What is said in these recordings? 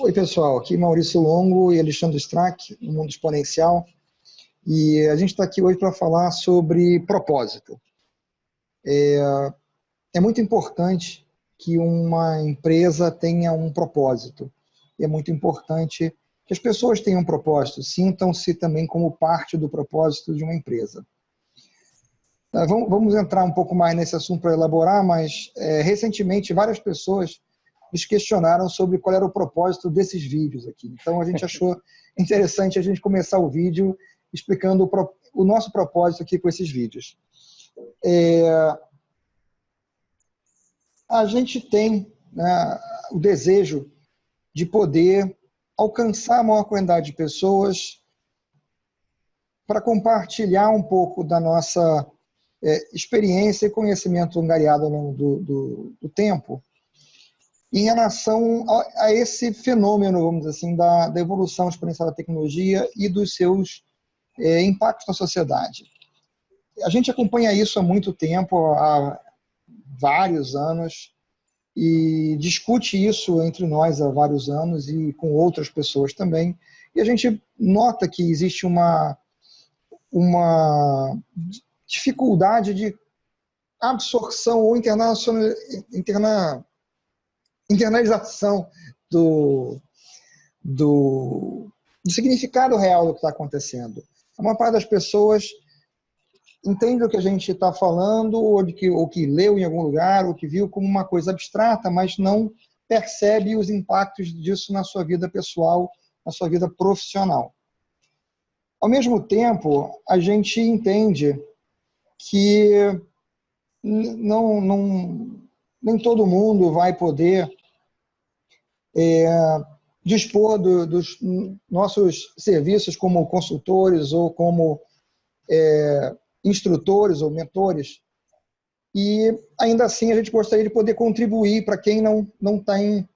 Oi, pessoal. Aqui Maurício Longo e Alexandre Strack, no Mundo Exponencial. E a gente está aqui hoje para falar sobre propósito. É muito importante que uma empresa tenha um propósito. E é muito importante que as pessoas tenham um propósito, sintam-se também como parte do propósito de uma empresa. Vamos entrar um pouco mais nesse assunto para elaborar, mas recentemente várias pessoas nos questionaram sobre qual era o propósito desses vídeos aqui. Então a gente achou interessante a gente começar o vídeo explicando o nosso propósito aqui com esses vídeos. A gente tem, né, o desejo de poder alcançar a maior quantidade de pessoas para compartilhar um pouco da nossa experiência e conhecimento angariado ao longo do tempo em relação a esse fenômeno, vamos dizer assim, da evolução exponencial da tecnologia e dos seus impactos na sociedade. A gente acompanha isso há muito tempo, há vários anos, e discute isso entre nós há vários anos e com outras pessoas também. E a gente nota que existe uma dificuldade de absorção ou internalização do significado real do que está acontecendo. A maior parte das pessoas entende o que a gente está falando, ou que leu em algum lugar, ou que viu como uma coisa abstrata, mas não percebe os impactos disso na sua vida pessoal, na sua vida profissional. Ao mesmo tempo, a gente entende que nem todo mundo vai poder dispor dos nossos serviços como consultores ou como instrutores ou mentores, e ainda assim a gente gostaria de poder contribuir para quem não tem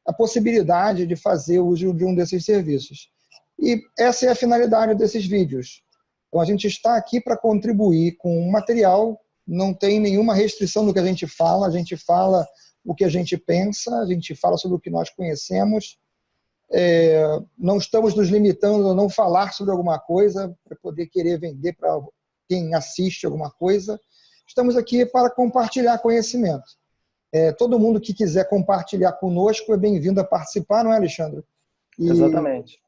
a possibilidade de fazer uso de um desses serviços. E essa é a finalidade desses vídeos. Então a gente está aqui para contribuir com um material, não tem nenhuma restrição do que a gente fala o que a gente pensa, a gente fala sobre o que nós conhecemos, não estamos nos limitando a não falar sobre alguma coisa para poder querer vender para quem assiste alguma coisa. Estamos aqui para compartilhar conhecimento. Todo mundo que quiser compartilhar conosco é bem-vindo a participar, não é, Alexandre? Exatamente.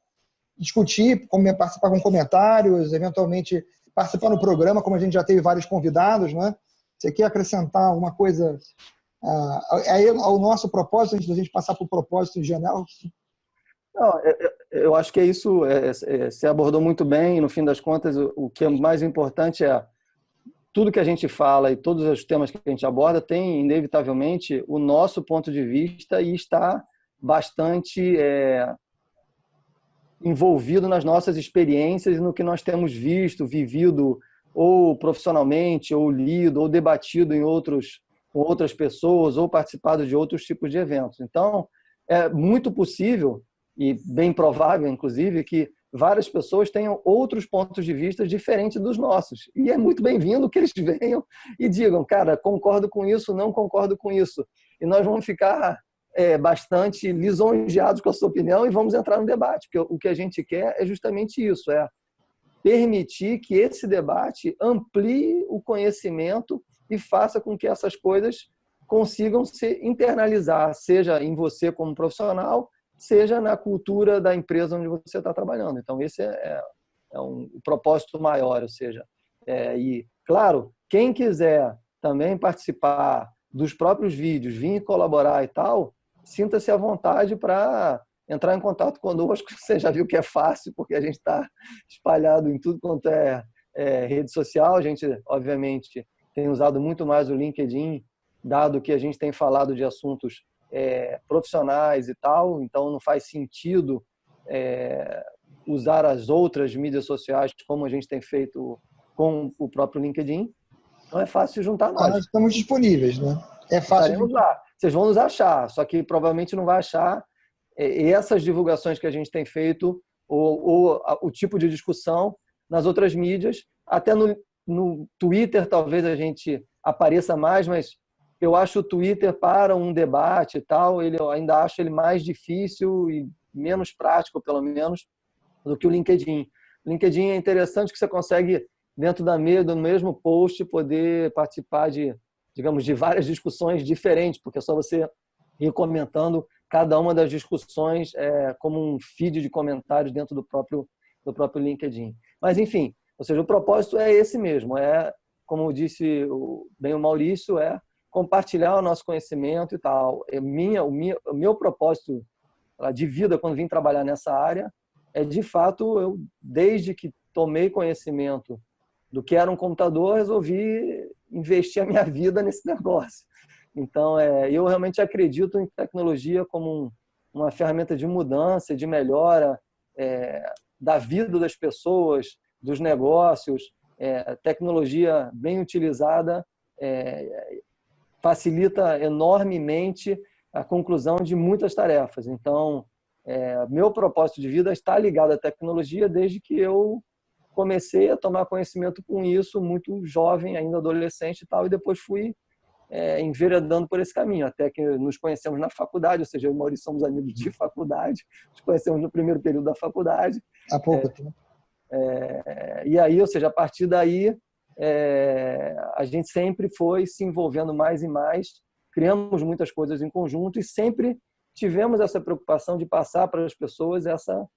Discutir, participar com comentários, eventualmente participar no programa, como a gente já teve vários convidados, não é? Você quer acrescentar alguma coisa ao nosso propósito, antes da gente passar para o propósito em geral? Não, eu acho que é isso, você abordou muito bem, no fim das contas, o que é mais importante é tudo que a gente fala e todos os temas que a gente aborda tem, inevitavelmente, o nosso ponto de vista e está bastante envolvido nas nossas experiências e no que nós temos visto, vivido, ou profissionalmente, ou lido, ou debatido com outras pessoas, ou participado de outros tipos de eventos. Então, é muito possível e bem provável, inclusive, que várias pessoas tenham outros pontos de vista diferentes dos nossos. E é muito bem-vindo que eles venham e digam, cara, concordo com isso, não concordo com isso. E nós vamos ficar bastante lisonjeados com a sua opinião e vamos entrar no debate, porque o que a gente quer é justamente isso, permitir que esse debate amplie o conhecimento e faça com que essas coisas consigam se internalizar, seja em você como profissional, seja na cultura da empresa onde você está trabalhando. Então, esse é um propósito maior, ou seja, e, claro, quem quiser também participar dos próprios vídeos, vir colaborar e tal, sinta-se à vontade para entrar em contato conosco. Você já viu que é fácil, porque a gente está espalhado em tudo quanto é rede social. A gente, obviamente, tem usado muito mais o LinkedIn, dado que a gente tem falado de assuntos profissionais e tal, então não faz sentido usar as outras mídias sociais como a gente tem feito com o próprio LinkedIn. Então é fácil juntar a nós. Nós estamos disponíveis, né? É fácil. Estaremos lá. Vocês vão nos achar, só que provavelmente não vai achar essas divulgações que a gente tem feito ou o tipo de discussão nas outras mídias. Até no Twitter talvez a gente apareça mais, mas eu acho o Twitter para um debate e tal, eu ainda acho ele mais difícil e menos prático, pelo menos, do que o LinkedIn. O LinkedIn é interessante que você consegue, dentro do mesmo post, poder participar de, digamos, de várias discussões diferentes, porque é só você ir comentando cada uma das discussões como um feed de comentários dentro do próprio LinkedIn. Mas, enfim, ou seja, o propósito é esse mesmo, como disse bem o Maurício, compartilhar o nosso conhecimento e tal. O meu propósito de vida, quando vim trabalhar nessa área, de fato, eu, desde que tomei conhecimento do que era um computador, resolvi investir a minha vida nesse negócio. Então, eu realmente acredito em tecnologia como uma ferramenta de mudança, de melhora da vida das pessoas, dos negócios. Tecnologia bem utilizada facilita enormemente a conclusão de muitas tarefas. Então, meu propósito de vida está ligado à tecnologia desde que eu comecei a tomar conhecimento com isso, muito jovem, ainda adolescente e tal, e depois fui enveredando por esse caminho, até que nos conhecemos na faculdade, ou seja, eu e o Maurício somos amigos de faculdade, nos conhecemos no primeiro período da faculdade. Há pouco tempo. E aí, ou seja, a partir daí, a gente sempre foi se envolvendo mais e mais, criamos muitas coisas em conjunto e sempre tivemos essa preocupação de passar para as pessoas essa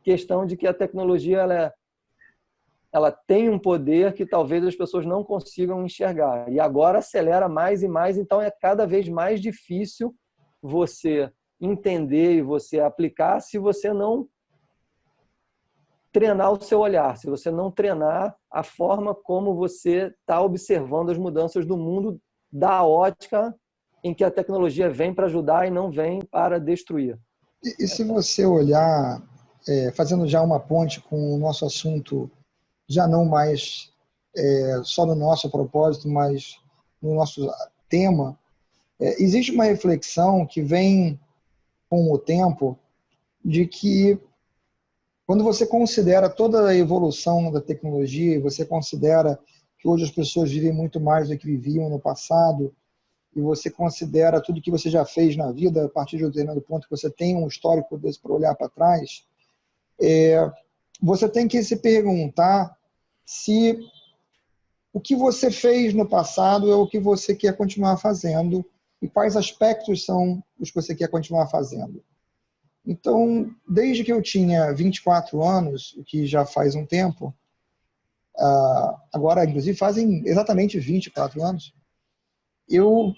questão de que a tecnologia ela tem um poder que talvez as pessoas não consigam enxergar. E agora acelera mais e mais, então é cada vez mais difícil você entender e você aplicar se você não treinar o seu olhar, se você não treinar a forma como você está observando as mudanças do mundo da ótica em que a tecnologia vem para ajudar e não vem para destruir. E se você olhar, fazendo já uma ponte com o nosso assunto, já não mais só no nosso propósito, mas no nosso tema, existe uma reflexão que vem com o tempo de que quando você considera toda a evolução da tecnologia, você considera que hoje as pessoas vivem muito mais do que viviam no passado, e você considera tudo que você já fez na vida, a partir de um determinado ponto que você tem um histórico desse para olhar para trás, você tem que se perguntar se o que você fez no passado é o que você quer continuar fazendo e quais aspectos são os que você quer continuar fazendo. Então, desde que eu tinha 24 anos, o que já faz um tempo, agora, inclusive, fazem exatamente 24 anos, eu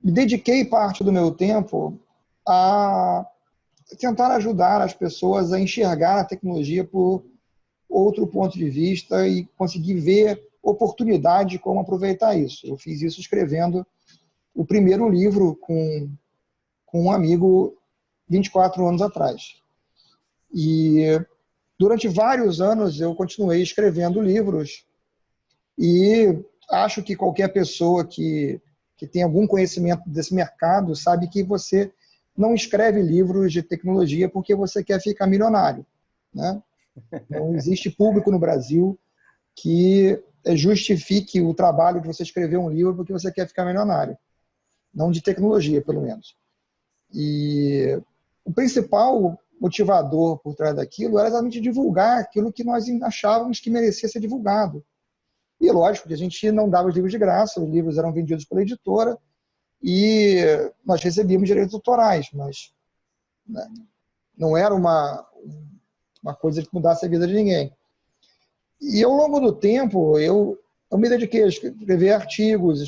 me dediquei parte do meu tempo a tentar ajudar as pessoas a enxergar a tecnologia por outro ponto de vista e conseguir ver oportunidade de como aproveitar isso. Eu fiz isso escrevendo o primeiro livro com um amigo 24 anos atrás. E durante vários anos eu continuei escrevendo livros e acho que qualquer pessoa que tem algum conhecimento desse mercado sabe que você não escreve livros de tecnologia porque você quer ficar milionário, né? Não existe público no Brasil que justifique o trabalho de você escrever um livro porque você quer ficar milionário. Não de tecnologia, pelo menos. E o principal motivador por trás daquilo era exatamente divulgar aquilo que nós achávamos que merecia ser divulgado. E lógico que a gente não dava os livros de graça, os livros eram vendidos pela editora e nós recebíamos direitos autorais, mas né, não era uma coisa que mudasse a vida de ninguém. E ao longo do tempo, eu me dediquei a escrever artigos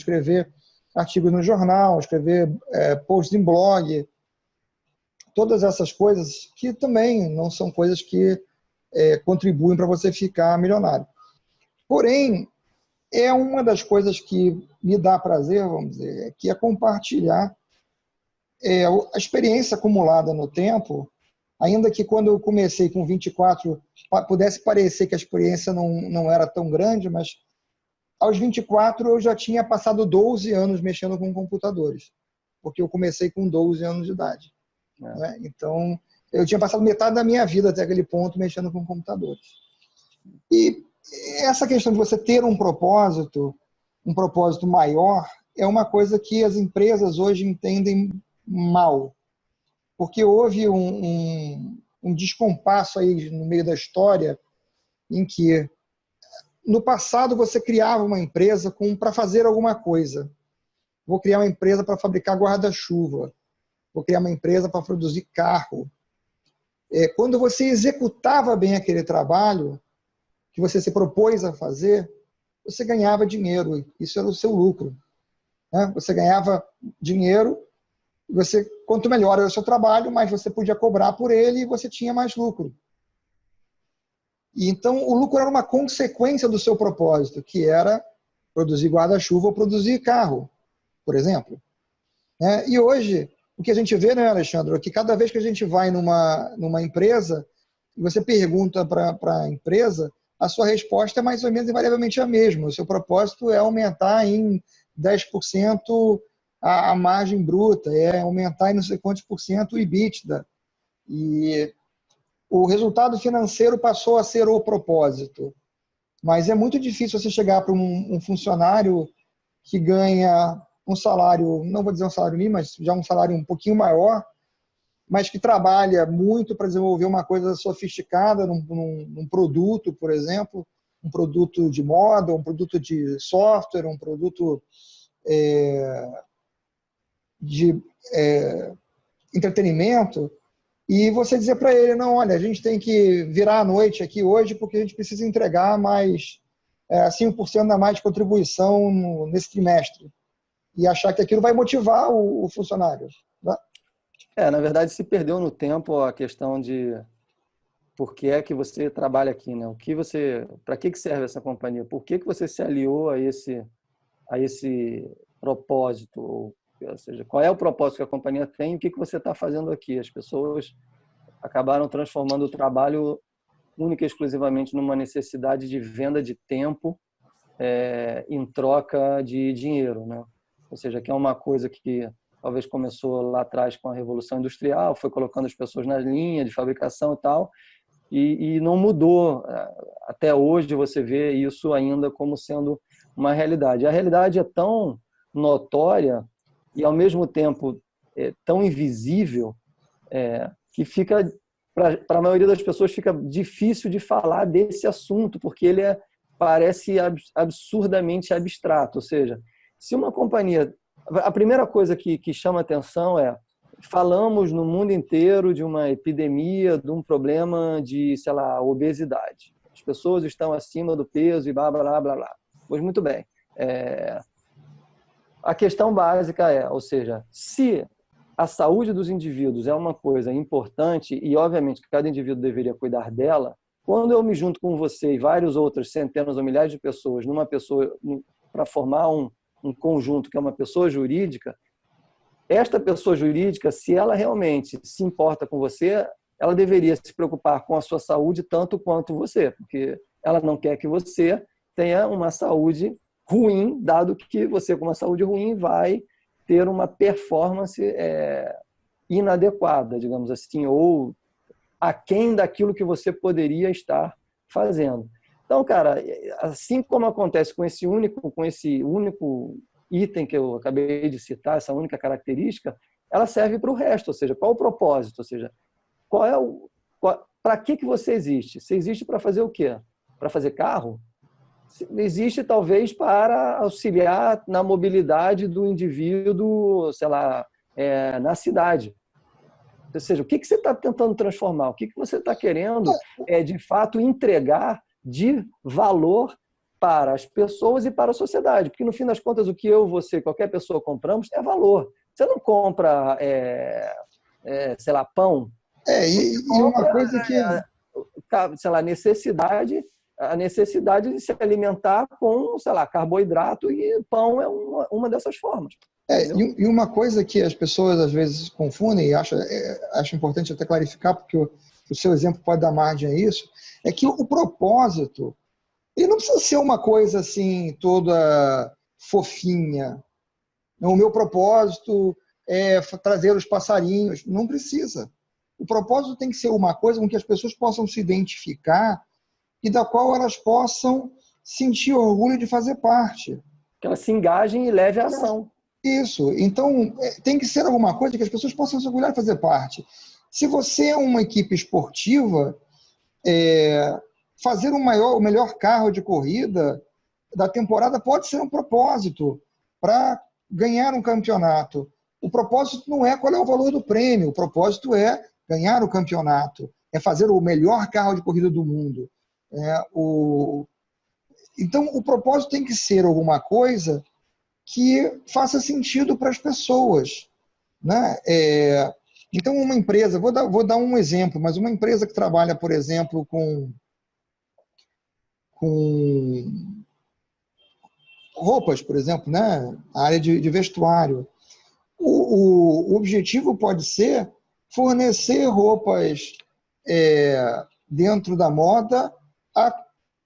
no jornal, escrever posts em blog, todas essas coisas que também não são coisas que contribuem para você ficar milionário. Porém, é uma das coisas que me dá prazer, vamos dizer, que é compartilhar a experiência acumulada no tempo, ainda que quando eu comecei com 24, pudesse parecer que a experiência não era tão grande, mas aos 24 eu já tinha passado 12 anos mexendo com computadores, porque eu comecei com 12 anos de idade. Né? Então, eu tinha passado metade da minha vida até aquele ponto mexendo com computadores. E essa questão de você ter um propósito maior, é uma coisa que as empresas hoje entendem mal. porque houve um descompasso aí no meio da história em que, no passado, você criava uma empresa para fazer alguma coisa. Vou criar uma empresa para fabricar guarda-chuva. Vou criar uma empresa para produzir carro. Quando você executava bem aquele trabalho que você se propôs a fazer, você ganhava dinheiro. Isso era o seu lucro, né? Você ganhava dinheiro, quanto melhor era o seu trabalho, mais você podia cobrar por ele e você tinha mais lucro. E então, o lucro era uma consequência do seu propósito, que era produzir guarda-chuva ou produzir carro, por exemplo. E hoje, o que a gente vê, né, Alexandre, é que cada vez que a gente vai numa empresa e você pergunta para a empresa, a sua resposta é mais ou menos invariavelmente a mesma. O seu propósito é aumentar em 10% a margem bruta, é aumentar em não sei quantos por cento o EBITDA. E o resultado financeiro passou a ser o propósito. Mas é muito difícil você chegar para um funcionário que ganha um salário, não vou dizer um salário mínimo, mas já um salário um pouquinho maior, mas que trabalha muito para desenvolver uma coisa sofisticada num produto, por exemplo, um produto de moda, um produto de software, um produto de entretenimento, e você dizer para ele, não, olha, a gente tem que virar à noite aqui hoje porque a gente precisa entregar mais 5% a mais de contribuição nesse trimestre, e achar que aquilo vai motivar o funcionário. Né? Na verdade, se perdeu no tempo a questão de por que é que você trabalha aqui, né? Para que serve essa companhia? Por que você se aliou a esse propósito? Ou seja, qual é o propósito que a companhia tem e o que você está fazendo aqui? As pessoas acabaram transformando o trabalho única e exclusivamente numa necessidade de venda de tempo em troca de dinheiro, né? Ou seja, que é uma coisa que talvez começou lá atrás com a Revolução Industrial, foi colocando as pessoas na linha de fabricação e tal, e não mudou. Até hoje você vê isso ainda como sendo uma realidade. A realidade é tão notória e, ao mesmo tempo, tão invisível que fica, para a maioria das pessoas, fica difícil de falar desse assunto, porque ele parece absurdamente abstrato. Ou seja, se uma companhia... A primeira coisa que chama atenção falamos no mundo inteiro de uma epidemia, de um problema de, sei lá, obesidade. As pessoas estão acima do peso e blá, blá, blá, blá. Pois muito bem. A questão básica ou seja, se a saúde dos indivíduos é uma coisa importante e, obviamente, que cada indivíduo deveria cuidar dela, quando eu me junto com você e várias outras centenas ou milhares de pessoas numa pessoa para formar um conjunto que é uma pessoa jurídica, esta pessoa jurídica, se ela realmente se importa com você, ela deveria se preocupar com a sua saúde tanto quanto você, porque ela não quer que você tenha uma saúde ruim, dado que você, com uma saúde ruim, vai ter uma performance inadequada, digamos assim, ou aquém daquilo que você poderia estar fazendo. Então, cara, assim como acontece com esse único item que eu acabei de citar, essa única característica, ela serve para o resto, ou seja, qual o propósito? Ou seja, para que você existe? Você existe para fazer o quê? Para fazer carro? Existe talvez para auxiliar na mobilidade do indivíduo, sei lá, na cidade. Ou seja, o que você está tentando transformar? O que você está querendo de fato entregar de valor para as pessoas e para a sociedade? Porque, no fim das contas, o que eu, você, qualquer pessoa compramos é valor. Você não compra, sei lá, pão. E uma coisa que... sei lá, a necessidade de se alimentar com, sei lá, carboidrato, e pão é uma dessas formas. E uma coisa que as pessoas às vezes confundem, e acho importante até clarificar, porque o seu exemplo pode dar margem a isso, é que o propósito, ele não precisa ser uma coisa assim, toda fofinha. O meu propósito é trazer os passarinhos. Não precisa. O propósito tem que ser uma coisa com que as pessoas possam se identificar e da qual elas possam sentir orgulho de fazer parte. Que elas se engajem e levem a ação. Isso. Então, tem que ser alguma coisa que as pessoas possam se orgulhar de fazer parte. Se você é uma equipe esportiva, fazer o melhor carro de corrida da temporada pode ser um propósito para ganhar um campeonato. O propósito não é qual é o valor do prêmio, o propósito é ganhar o campeonato, é fazer o melhor carro de corrida do mundo. Então, o propósito tem que ser alguma coisa que faça sentido para as pessoas, né? Então, uma empresa, vou dar um exemplo, mas uma empresa que trabalha, por exemplo, com roupas, por exemplo, né? A área de vestuário. O objetivo pode ser fornecer roupas dentro da moda a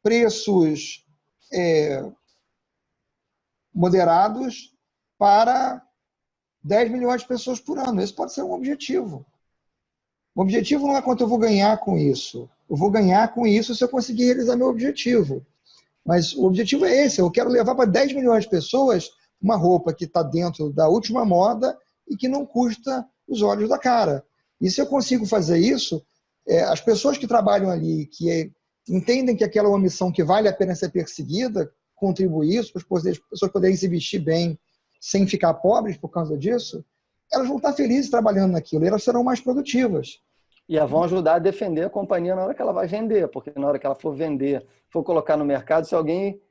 preços moderados para 10 milhões de pessoas por ano. Esse pode ser um objetivo. O objetivo não é quanto eu vou ganhar com isso. Eu vou ganhar com isso se eu conseguir realizar meu objetivo. Mas o objetivo é esse. Eu quero levar para 10 milhões de pessoas uma roupa que está dentro da última moda e que não custa os olhos da cara. E se eu consigo fazer isso, as pessoas que trabalham ali, que entendem que aquela é uma missão que vale a pena ser perseguida, contribuir isso, para as pessoas poderem se vestir bem sem ficar pobres por causa disso, elas vão estar felizes trabalhando naquilo e elas serão mais produtivas. E vão ajudar a defender a companhia na hora que ela vai vender, porque na hora que ela for vender, for colocar no mercado, se alguém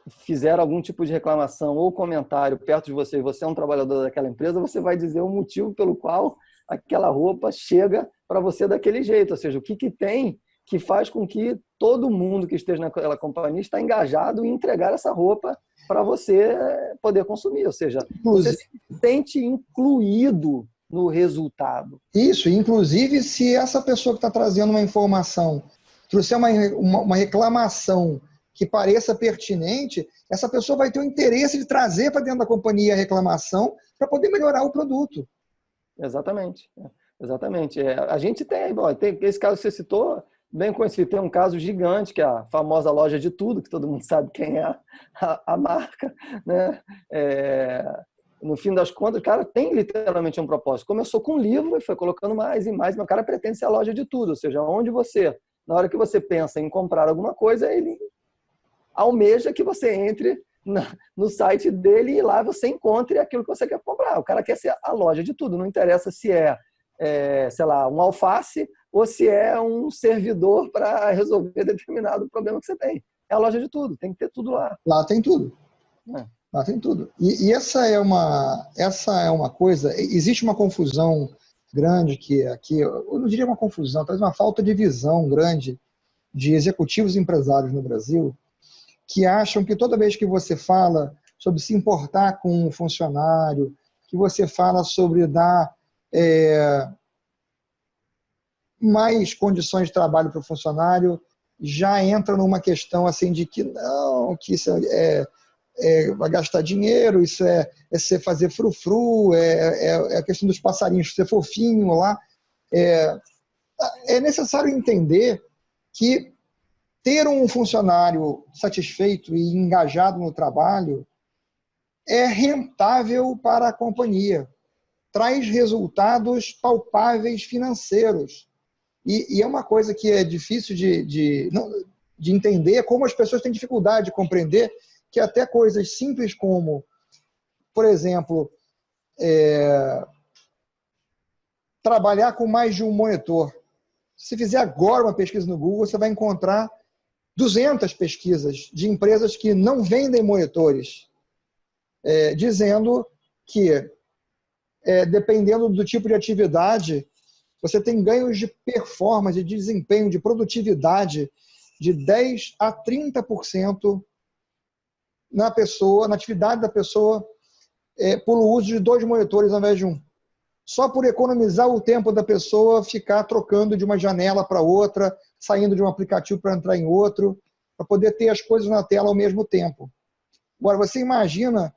fizer algum tipo de reclamação ou comentário perto de você, e você é um trabalhador daquela empresa, você vai dizer o motivo pelo qual aquela roupa chega para você daquele jeito, ou seja, o que tem que faz com que todo mundo que esteja naquela companhia está engajado em entregar essa roupa para você poder consumir, ou seja, você se sente incluído no resultado. Isso, inclusive se essa pessoa que está trazendo uma informação trouxer uma reclamação que pareça pertinente, essa pessoa vai ter o interesse de trazer para dentro da companhia a reclamação para poder melhorar o produto. Exatamente. Exatamente. A gente tem esse caso que você citou, bem conhecido, tem um caso gigante, que é a famosa loja de tudo, que todo mundo sabe quem é a marca, né? No fim das contas, o cara tem literalmente um propósito. Começou com um livro e foi colocando mais e mais, mas o cara pretende ser a loja de tudo, ou seja, onde você, na hora que você pensa em comprar alguma coisa, ele almeja que você entre no site dele e lá você encontre aquilo que você quer comprar. O cara quer ser a loja de tudo, não interessa se sei lá, um alface ou se é um servidor para resolver determinado problema que você tem. É a loja de tudo, tem que ter tudo lá. Lá tem tudo. Lá tem tudo. E essa é uma coisa, existe uma confusão grande que aqui, eu não diria uma confusão, talvez uma falta de visão grande de executivos e empresários no Brasil, que acham que toda vez que você fala sobre se importar com um funcionário, que você fala sobre dar mais condições de trabalho para o funcionário, já entra numa questão assim de que não, que isso vai gastar dinheiro, isso é você fazer frufru, é a questão dos passarinhos ser fofinho lá. É necessário entender que ter um funcionário satisfeito e engajado no trabalho é rentável para a companhia, traz resultados palpáveis financeiros. E é uma coisa que é difícil de entender, como as pessoas têm dificuldade de compreender que até coisas simples como, por exemplo, trabalhar com mais de um monitor. Se fizer agora uma pesquisa no Google, você vai encontrar 200 pesquisas de empresas que não vendem monitores, dizendo que, dependendo do tipo de atividade, você tem ganhos de performance, de desempenho, de produtividade de 10% a 30% na atividade da pessoa, pelo uso de 2 monitores ao invés de um. Só por economizar o tempo da pessoa ficar trocando de uma janela para outra, saindo de um aplicativo para entrar em outro, para poder ter as coisas na tela ao mesmo tempo. Agora, você imagina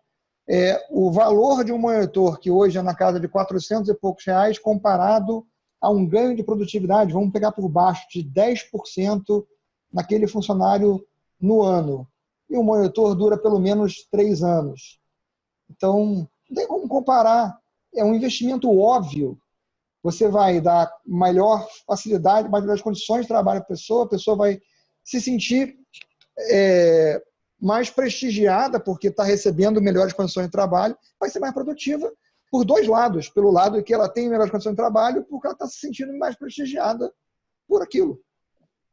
o valor de um monitor, que hoje é na casa de 400 e poucos reais, comparado a um ganho de produtividade, vamos pegar por baixo, de 10% naquele funcionário no ano. E o monitor dura pelo menos 3 anos. Então, Não tem como comparar. É um investimento óbvio. Você vai dar maior facilidade, melhores condições de trabalho para a pessoa vai se sentir mais prestigiada porque está recebendo melhores condições de trabalho, vai ser mais produtiva por dois lados. Pelo lado que ela tem melhores condições de trabalho, porque ela está se sentindo mais prestigiada por aquilo.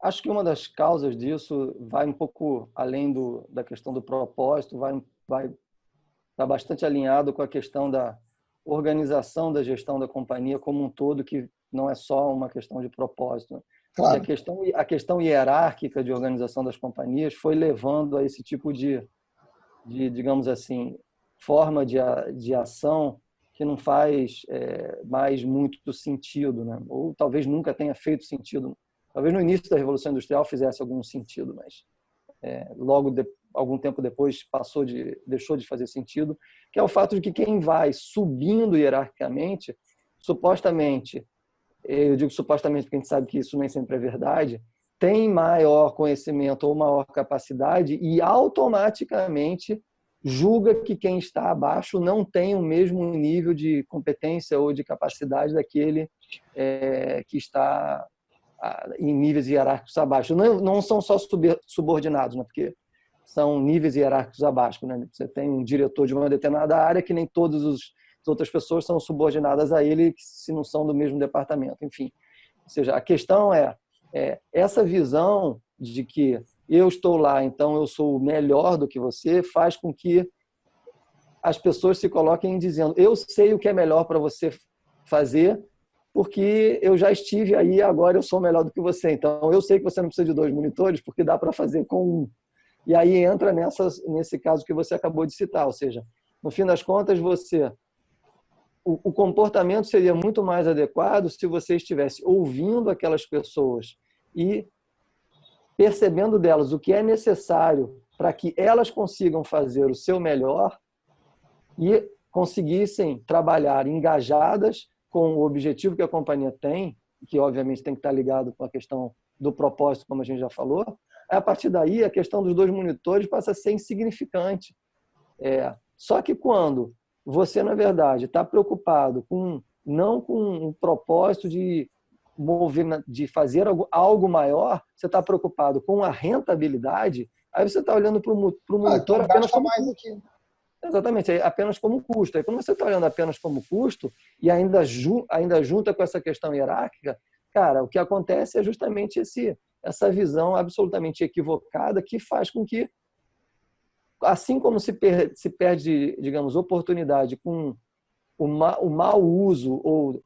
Acho que uma das causas disso vai um pouco além da questão do propósito, vai estar bastante alinhado com a questão da organização da gestão da companhia como um todo, que não é só uma questão de propósito. Claro. E a questão hierárquica de organização das companhias foi levando a esse tipo de digamos assim, forma de ação que não faz mais muito sentido, né? Ou talvez nunca tenha feito sentido. Talvez no início da Revolução Industrial fizesse algum sentido, mas algum tempo depois deixou de fazer sentido, que é o fato de que quem vai subindo hierarquicamente, supostamente, eu digo supostamente porque a gente sabe que isso nem sempre é verdade, tem maior conhecimento ou maior capacidade e automaticamente julga que quem está abaixo não tem o mesmo nível de competência ou de capacidade daquele que está em níveis hierárquicos abaixo. Não são só subordinados, né? Porque são níveis hierárquicos abaixo, né? Você tem um diretor de uma determinada área que nem todas as outras pessoas são subordinadas a ele se não são do mesmo departamento. Enfim, ou seja, a questão é essa visão de que eu estou lá, então eu sou melhor do que você, faz com que as pessoas se coloquem dizendo eu sei o que é melhor para você fazer, porque eu já estive aí, agora eu sou melhor do que você. Então, eu sei que você não precisa de 2 monitores, porque dá para fazer com 1. E aí entra nesse caso que você acabou de citar, ou seja, no fim das contas, o comportamento seria muito mais adequado se você estivesse ouvindo aquelas pessoas e percebendo delas o que é necessário para que elas consigam fazer o seu melhor e conseguissem trabalhar engajadas com o objetivo que a companhia tem, que obviamente tem que estar ligado com a questão do propósito, como a gente já falou. A partir daí, a questão dos 2 monitores passa a ser insignificante. Só que quando você, na verdade, está preocupado não com um propósito de fazer algo maior, você está preocupado com a rentabilidade, aí você está olhando para o monitor apenas como custo. Exatamente, apenas como custo. Aí, quando você está olhando apenas como custo e ainda junta com essa questão hierárquica, cara, o que acontece é justamente essa visão absolutamente equivocada que faz com que, assim como se perde, digamos, oportunidade com o mau uso ou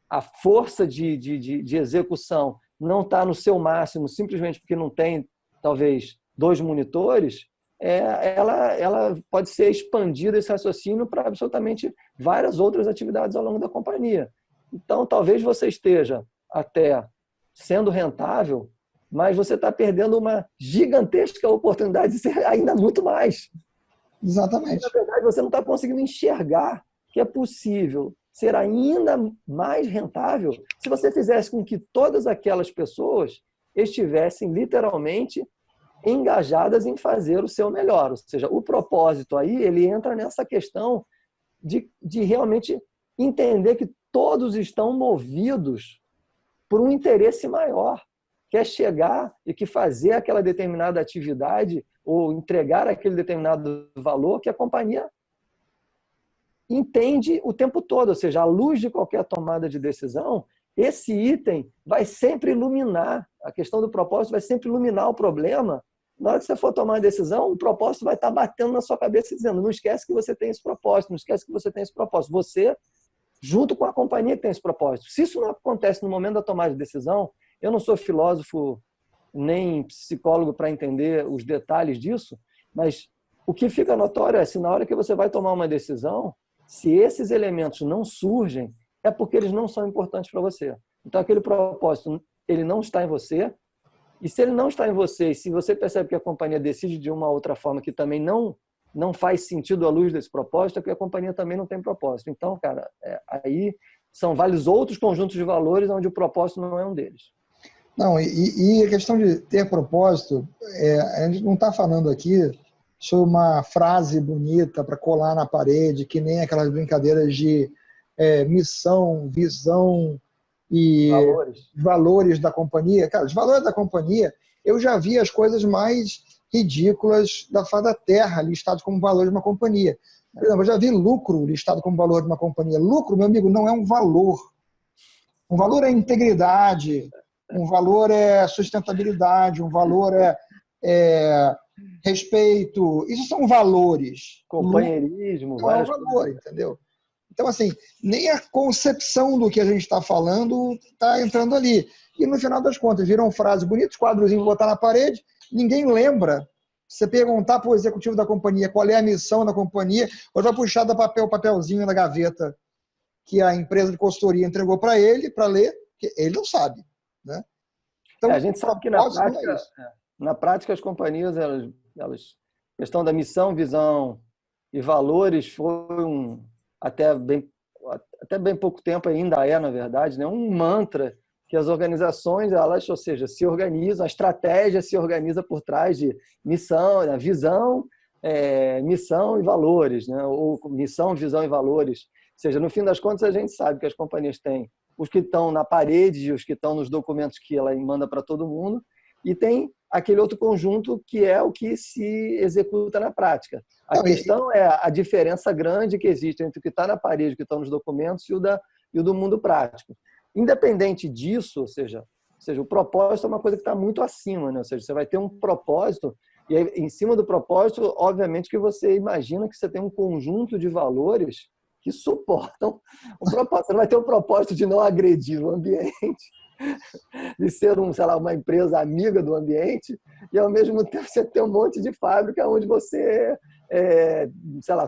a força de execução não está no seu máximo simplesmente porque não tem, talvez, 2 monitores, ela pode ser expandida esse raciocínio para absolutamente várias outras atividades ao longo da companhia. Então, talvez você esteja até sendo rentável, mas você está perdendo uma gigantesca oportunidade de ser ainda muito mais. Exatamente. Na verdade, você não está conseguindo enxergar que é possível ser ainda mais rentável se você fizesse com que todas aquelas pessoas estivessem literalmente engajadas em fazer o seu melhor. Ou seja, o propósito aí, ele entra nessa questão de realmente entender que todos estão movidos por um interesse maior, que é chegar e que fazer aquela determinada atividade ou entregar aquele determinado valor que a companhia entende o tempo todo. Ou seja, à luz de qualquer tomada de decisão, esse item vai sempre iluminar, a questão do propósito vai sempre iluminar o problema. Na hora que você for tomar uma decisão, o propósito vai estar batendo na sua cabeça dizendo não esquece que você tem esse propósito, não esquece que você tem esse propósito. Você, junto com a companhia que tem esse propósito. Se isso não acontece no momento da tomada de decisão, eu não sou filósofo nem psicólogo para entender os detalhes disso, mas o que fica notório é se na hora que você vai tomar uma decisão, se esses elementos não surgem, é porque eles não são importantes para você. Então, aquele propósito, ele não está em você, e se ele não está em você, e se você percebe que a companhia decide de uma outra forma que também não faz sentido à luz desse propósito, é porque a companhia também não tem propósito. Então, cara, aí são vários outros conjuntos de valores onde o propósito não é um deles. Não, e a questão de ter propósito, a gente não está falando aqui sobre uma frase bonita para colar na parede, que nem aquelas brincadeiras de missão, visão e Valores. valores da companhia. Cara, os valores da companhia, eu já vi as coisas mais ridículas da face da terra listados como valores de uma companhia. Por exemplo, eu já vi lucro listado como valor de uma companhia. Lucro, meu amigo, não é um valor. Um valor é integridade, um valor é sustentabilidade, um valor é respeito. Isso são valores. Companheirismo, Não é um várias valor, coisas. entendeu? Então, assim, nem a concepção do que a gente está falando está entrando ali. E, no final das contas, viram frases bonitas, quadrozinho, botar na parede, ninguém lembra. Se você perguntar para o executivo da companhia qual é a missão da companhia, ou vai puxar da papelzinho da gaveta que a empresa de consultoria entregou para ele, para ler, que ele não sabe. Né? Então, A gente o sabe que propósito não é isso. na prática as companhias, questão da missão, visão e valores foi até bem pouco tempo ainda na verdade, né, um mantra que as organizações, elas, ou seja, se organizam, a estratégia se organiza por trás de missão, visão, missão e valores, né, ou missão, visão e valores. Ou seja, no fim das contas, a gente sabe que as companhias têm os que estão na parede, os que estão nos documentos que ela manda para todo mundo, e tem aquele outro conjunto que é o que se executa na prática. A questão é a diferença grande que existe entre o que está na parede, o que está nos documentos, e o do mundo prático. Independente disso, ou seja, o propósito é uma coisa que está muito acima, né? Ou seja, você vai ter um propósito, e aí, em cima do propósito, obviamente que você imagina que você tem um conjunto de valores que suportam o propósito. Você não vai ter um propósito de não agredir o ambiente, de ser uma empresa amiga do ambiente, e ao mesmo tempo você tem um monte de fábrica onde você,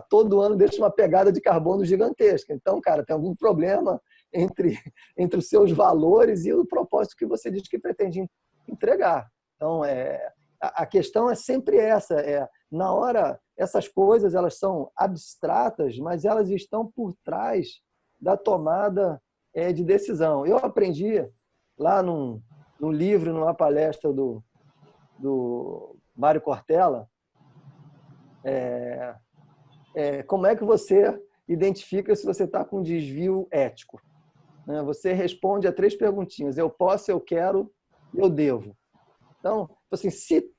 todo ano deixa uma pegada de carbono gigantesca. Então, cara, tem algum problema entre os seus valores e o propósito que você diz que pretende entregar. Então, a questão é sempre essa, na hora, essas coisas elas são abstratas, mas elas estão por trás da tomada de decisão. Eu aprendi lá num livro, numa palestra do Mário Cortella, como é que você identifica se você está com desvio ético. Você responde a 3 perguntinhas: eu posso, eu quero, eu devo. Então, assim, se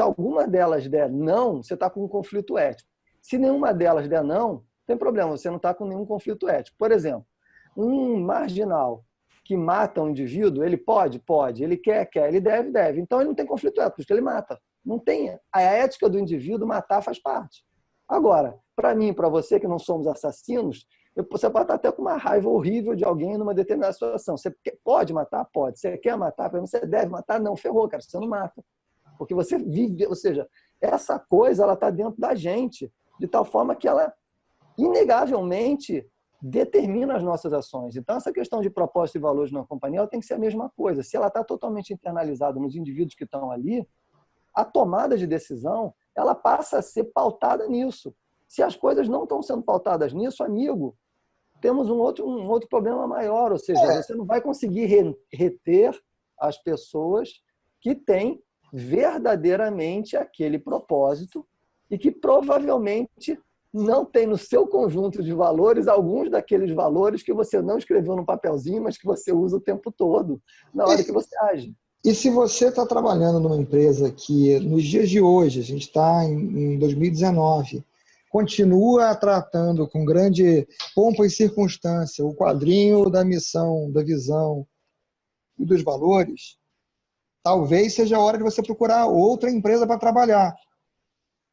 alguma delas der não, você está com um conflito ético. Se nenhuma delas der não, não tem problema, você não está com nenhum conflito ético. Por exemplo, um marginal que mata um indivíduo, ele pode, ele quer, ele deve. Então, ele não tem conflito ético, porque ele mata. Não tem. A ética do indivíduo matar faz parte. Agora, para mim, para você que não somos assassinos, você pode estar até com uma raiva horrível de alguém numa determinada situação. Você pode matar? Pode. Você quer matar? Você deve matar? Não, ferrou, cara, você não mata. Porque você vive, ou seja, essa coisa ela está dentro da gente, de tal forma que ela, inegavelmente, determina as nossas ações. Então, essa questão de propósito e valores na companhia ela tem que ser a mesma coisa. Se ela está totalmente internalizada nos indivíduos que estão ali, a tomada de decisão ela passa a ser pautada nisso. Se as coisas não estão sendo pautadas nisso, amigo, temos um outro problema maior, ou seja, você não vai conseguir reter as pessoas que têm verdadeiramente aquele propósito e que provavelmente não tem no seu conjunto de valores alguns daqueles valores que você não escreveu no papelzinho, mas que você usa o tempo todo na hora que você age. E se você está trabalhando numa empresa que, nos dias de hoje, a gente está em 2019, continua tratando com grande pompa e circunstância o quadrinho da missão, da visão e dos valores, talvez seja a hora de você procurar outra empresa para trabalhar.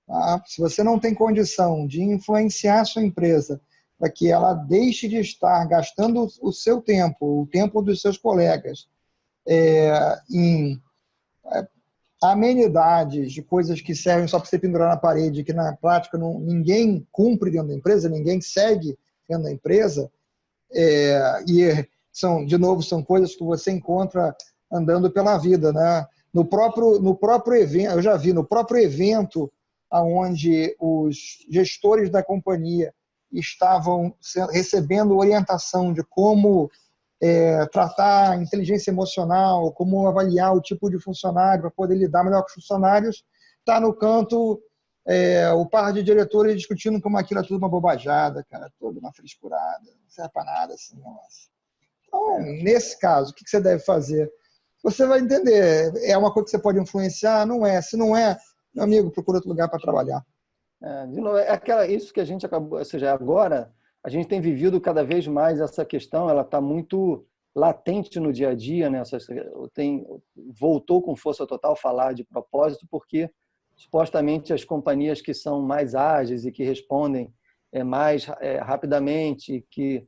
Tá? Se você não tem condição de influenciar a sua empresa para que ela deixe de estar gastando o seu tempo, o tempo dos seus colegas, em amenidades de coisas que servem só para você pendurar na parede, que na prática ninguém cumpre dentro da empresa, ninguém segue dentro da empresa, de novo, são coisas que você encontra andando pela vida, né? No próprio evento, eu já vi, no próprio evento onde os gestores da companhia estavam recebendo orientação de como tratar a inteligência emocional, como avaliar o tipo de funcionário para poder lidar melhor com os funcionários, está no canto o par de diretores discutindo como aquilo é tudo uma bobajada, cara, tudo uma frescurada, não serve para nada assim, nossa. Então, nesse caso, o que você deve fazer? Você vai entender, é uma coisa que você pode influenciar? Não é. Se não é, meu amigo, procura outro lugar para trabalhar. De novo, isso que a gente acabou, ou seja, agora a gente tem vivido cada vez mais essa questão, ela está muito latente no dia a dia, né? Voltou com força total falar de propósito, porque supostamente as companhias que são mais ágeis e que respondem mais rapidamente, que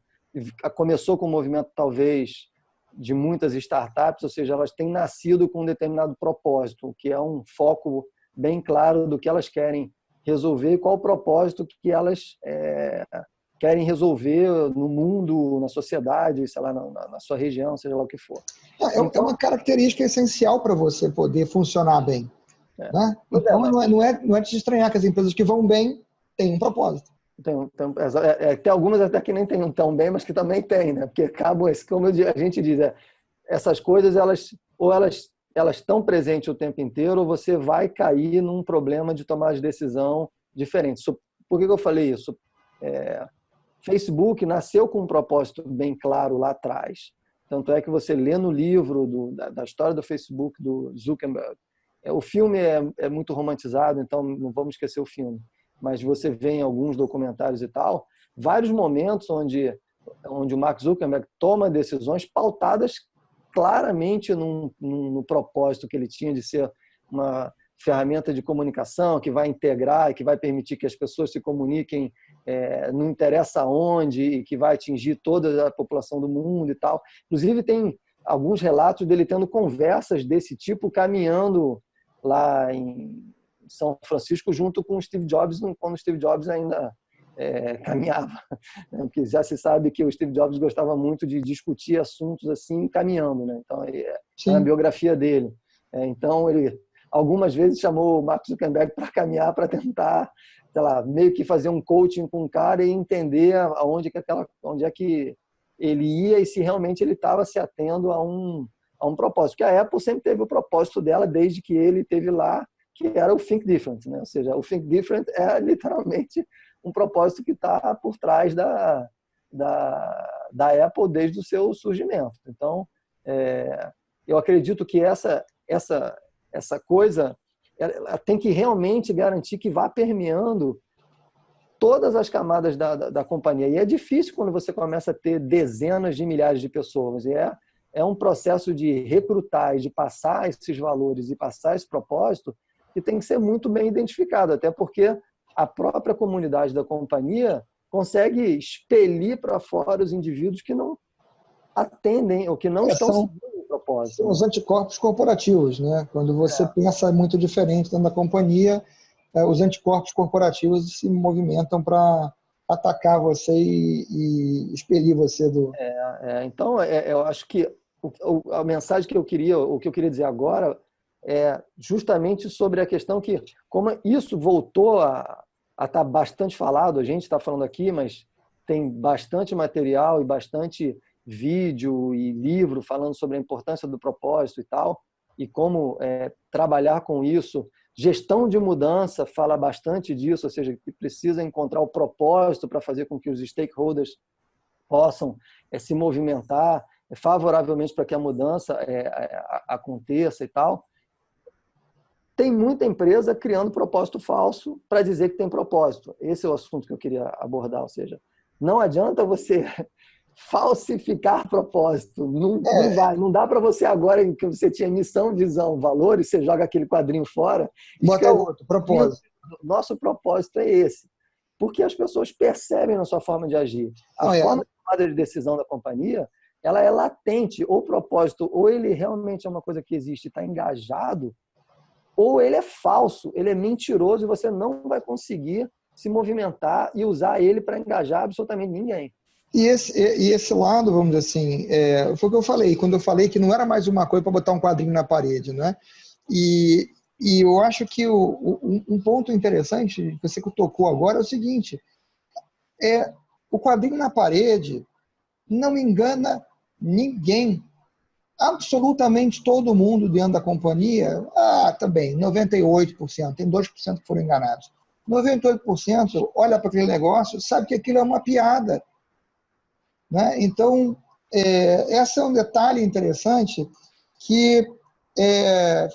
começou com um movimento talvez de muitas startups, ou seja, elas têm nascido com um determinado propósito, que é um foco bem claro do que elas querem resolver e qual o propósito que elas querem resolver no mundo, na sociedade, sei lá, na sua região, seja lá o que for. É uma característica essencial para você poder funcionar bem. Né? Então, não é de se estranhar que as empresas que vão bem têm um propósito. Tem algumas até que nem tem tão bem, mas que também tem, né? Porque acabam, como a gente diz, essas coisas, elas estão presentes o tempo inteiro, ou você vai cair num problema de tomar de decisão diferente. Por que eu falei isso? Facebook nasceu com um propósito bem claro lá atrás. Tanto é que você lê no livro da história do Facebook, do Zuckerberg. O filme é muito romantizado, então não vamos esquecer o filme. Mas você vê em alguns documentários e tal, vários momentos onde o Mark Zuckerberg toma decisões pautadas claramente no propósito que ele tinha de ser uma ferramenta de comunicação que vai integrar e que vai permitir que as pessoas se comuniquem, não interessa onde, e que vai atingir toda a população do mundo e tal. Inclusive, tem alguns relatos dele tendo conversas desse tipo, caminhando lá em São Francisco junto com o Steve Jobs, quando o Steve Jobs ainda caminhava. Porque já se sabe que o Steve Jobs gostava muito de discutir assuntos assim, caminhando, né? Então, na biografia dele. Então, ele algumas vezes chamou o Mark Zuckerberg para caminhar, para tentar, sei lá, meio que fazer um coaching com o cara e entender onde é que ele ia e se realmente ele estava se atendo a um propósito. Porque a Apple sempre teve o propósito dela desde que ele esteve lá, que era o Think Different, né? Ou seja, o Think Different é literalmente um propósito que está por trás da Apple desde o seu surgimento. Então, eu acredito que essa coisa ela tem que realmente garantir que vá permeando todas as camadas da companhia. E é difícil quando você começa a ter dezenas de milhares de pessoas. E é um processo de recrutar e de passar esses valores e passar esse propósito que tem que ser muito bem identificado, até porque a própria comunidade da companhia consegue expelir para fora os indivíduos que não atendem ou que não estão seguindo o propósito. São os anticorpos corporativos, né? Quando você pensa muito diferente dentro da companhia, os anticorpos corporativos se movimentam para atacar você e expelir você do... Então, eu acho que a mensagem que eu queria dizer agora é justamente sobre a questão que, como isso voltou a estar bastante falado, a gente está falando aqui, mas tem bastante material e bastante vídeo e livro falando sobre a importância do propósito e tal, e como trabalhar com isso. Gestão de mudança fala bastante disso, ou seja, que precisa encontrar o propósito para fazer com que os stakeholders possam se movimentar favoravelmente para que a mudança aconteça e tal. Tem muita empresa criando propósito falso para dizer que tem propósito. Esse é o assunto que eu queria abordar, ou seja, não adianta você falsificar propósito. Não dá para você agora que você tinha missão, visão, valores, você joga aquele quadrinho fora e bota outro propósito. Nosso propósito é esse. Porque as pessoas percebem na sua forma de agir. A forma de tomada de decisão da companhia, ela é latente. O propósito, ou ele realmente é uma coisa que existe e está engajado, ou ele é falso, ele é mentiroso e você não vai conseguir se movimentar e usar ele para engajar absolutamente ninguém. E esse lado, vamos dizer assim, foi o que eu falei, quando eu falei que não era mais uma coisa para botar um quadrinho na parede, né? E eu acho que um ponto interessante que você tocou agora é o seguinte, o quadrinho na parede não engana ninguém. Absolutamente todo mundo dentro da companhia, também, 98%, tem 2% que foram enganados. 98% olha para aquele negócio, sabe que aquilo é uma piada, né? Então, esse é um detalhe interessante que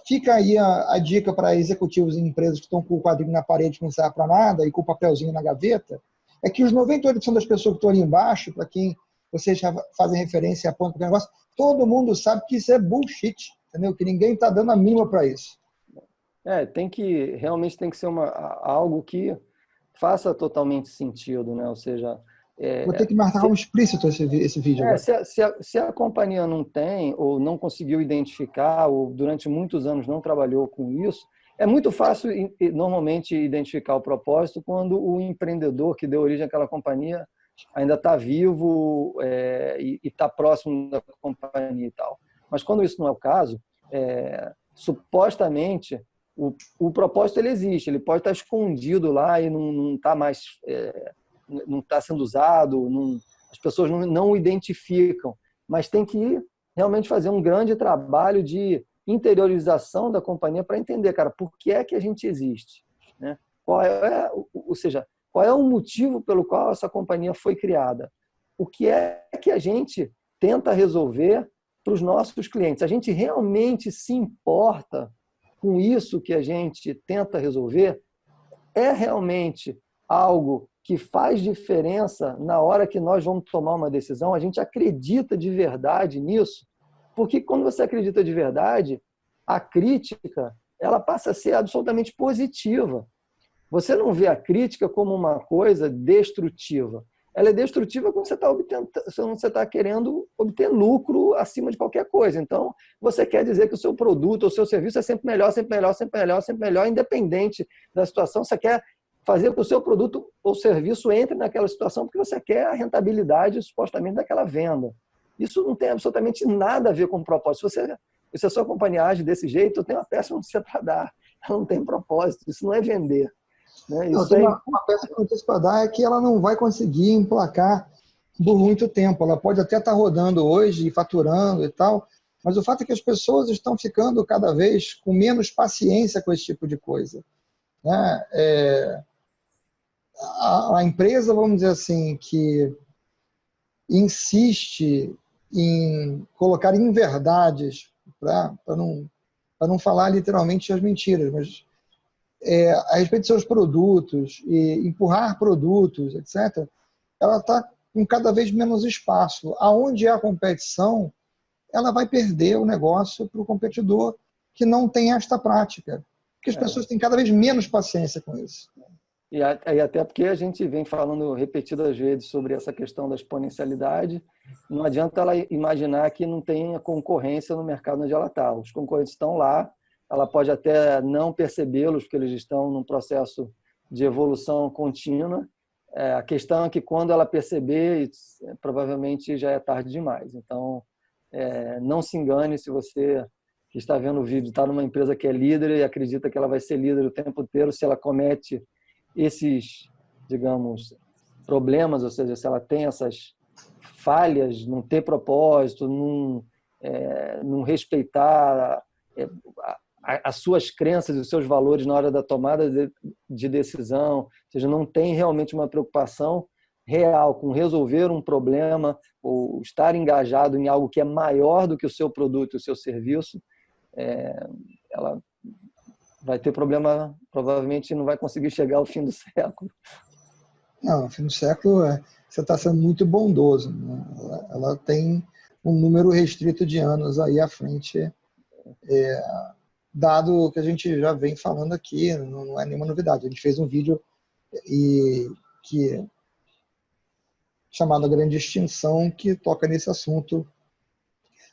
fica aí a dica para executivos em empresas que estão com o quadrinho na parede que não serve para nada e com o papelzinho na gaveta, é que os 98% das pessoas que estão ali embaixo, para quem vocês já fazem referência e apontam para o negócio, todo mundo sabe que isso é bullshit, entendeu? Que ninguém está dando a mínima para isso. Realmente tem que ser algo que faça totalmente sentido, né? Ou seja, vou ter que marcar um explícito esse vídeo agora. Se a companhia não tem ou não conseguiu identificar ou durante muitos anos não trabalhou com isso, é muito fácil normalmente identificar o propósito quando o empreendedor que deu origem àquela companhia ainda está vivo e está próximo da companhia e tal. Mas quando isso não é o caso, supostamente o propósito ele existe, ele pode estar escondido lá e não está mais, não está sendo usado, as pessoas não o identificam, mas tem que realmente fazer um grande trabalho de interiorização da companhia para entender, cara, por que é que a gente existe, né? Ou seja, qual é o motivo pelo qual essa companhia foi criada? O que é que a gente tenta resolver para os nossos clientes? A gente realmente se importa com isso que a gente tenta resolver? É realmente algo que faz diferença na hora que nós vamos tomar uma decisão? A gente acredita de verdade nisso? Porque quando você acredita de verdade, a crítica ela passa a ser absolutamente positiva. Você não vê a crítica como uma coisa destrutiva. Ela é destrutiva quando você está querendo obter lucro acima de qualquer coisa. Então, você quer dizer que o seu produto ou o seu serviço é sempre melhor, sempre melhor, sempre melhor, sempre melhor, independente da situação. Você quer fazer com que o seu produto ou serviço entre naquela situação porque você quer a rentabilidade, supostamente, daquela venda. Isso não tem absolutamente nada a ver com o propósito. Se a sua companhia age desse jeito, eu tenho uma péssima notícia para dar. Ela não tem propósito. Isso não é vender. Né? Não, tem uma péssima notícia para dar, é que ela não vai conseguir emplacar por muito tempo. Ela pode até estar rodando hoje e faturando e tal, mas o fato é que as pessoas estão ficando cada vez com menos paciência com esse tipo de coisa, né? A empresa, vamos dizer assim, que insiste em colocar inverdades, para não falar literalmente as mentiras, mas a respeito de seus produtos e empurrar produtos, etc., ela está com cada vez menos espaço. Aonde há competição, ela vai perder o negócio para o competidor que não tem esta prática. Porque as pessoas têm cada vez menos paciência com isso. E até porque a gente vem falando repetidas vezes sobre essa questão da exponencialidade, não adianta ela imaginar que não tem concorrência no mercado onde ela está. Os concorrentes estão lá, ela pode até não percebê-los, porque eles estão num processo de evolução contínua. A questão é que quando ela perceber, provavelmente já é tarde demais. Então, não se engane se você que está vendo o vídeo está numa empresa que é líder e acredita que ela vai ser líder o tempo inteiro, se ela comete esses, digamos, problemas, ou seja, se ela tem essas falhas, não ter propósito, não respeitar as suas crenças e os seus valores na hora da tomada de decisão, ou seja, não tem realmente uma preocupação real com resolver um problema ou estar engajado em algo que é maior do que o seu produto e o seu serviço, ela vai ter problema, provavelmente não vai conseguir chegar ao fim do século. Não, no fim do século você está sendo muito bondoso, né? Ela tem um número restrito de anos aí à frente, dado que a gente já vem falando aqui, não é nenhuma novidade. A gente fez um vídeo chamado A Grande Extinção, que toca nesse assunto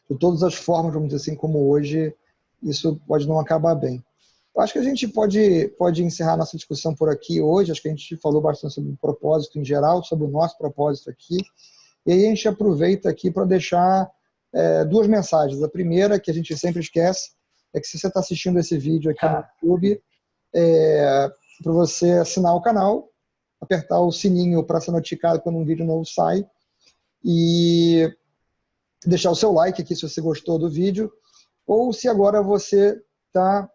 de todas as formas, vamos dizer assim, como hoje isso pode não acabar bem. Eu acho que a gente pode encerrar nossa discussão por aqui hoje. Acho que a gente falou bastante sobre o propósito em geral, sobre o nosso propósito aqui. E aí a gente aproveita aqui para deixar duas mensagens. A primeira, que a gente sempre esquece, é que se você está assistindo esse vídeo aqui no YouTube, para você assinar o canal, apertar o sininho para ser notificado quando um vídeo novo sai e deixar o seu like aqui se você gostou do vídeo, ou se agora você está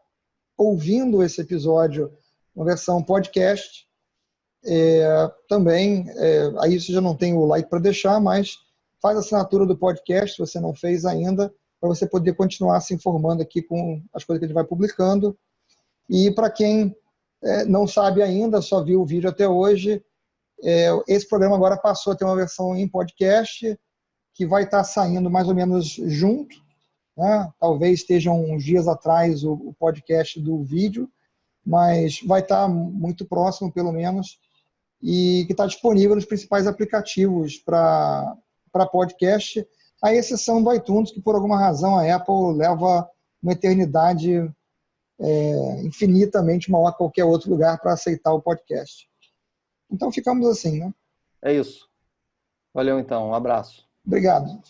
ouvindo esse episódio uma versão podcast. Também, aí você já não tem o like para deixar, mas faz a assinatura do podcast, se você não fez ainda, para você poder continuar se informando aqui com as coisas que a gente vai publicando. E para quem não sabe ainda, só viu o vídeo até hoje, esse programa agora passou a ter uma versão em podcast, que vai estar saindo mais ou menos junto, né? Talvez estejam uns dias atrás o podcast do vídeo, mas vai estar muito próximo, pelo menos, e que está disponível nos principais aplicativos para podcast, à exceção do iTunes, que por alguma razão a Apple leva uma eternidade infinitamente maior que qualquer outro lugar para aceitar o podcast. Então ficamos assim, né? É isso. Valeu, então. Um abraço. Obrigado.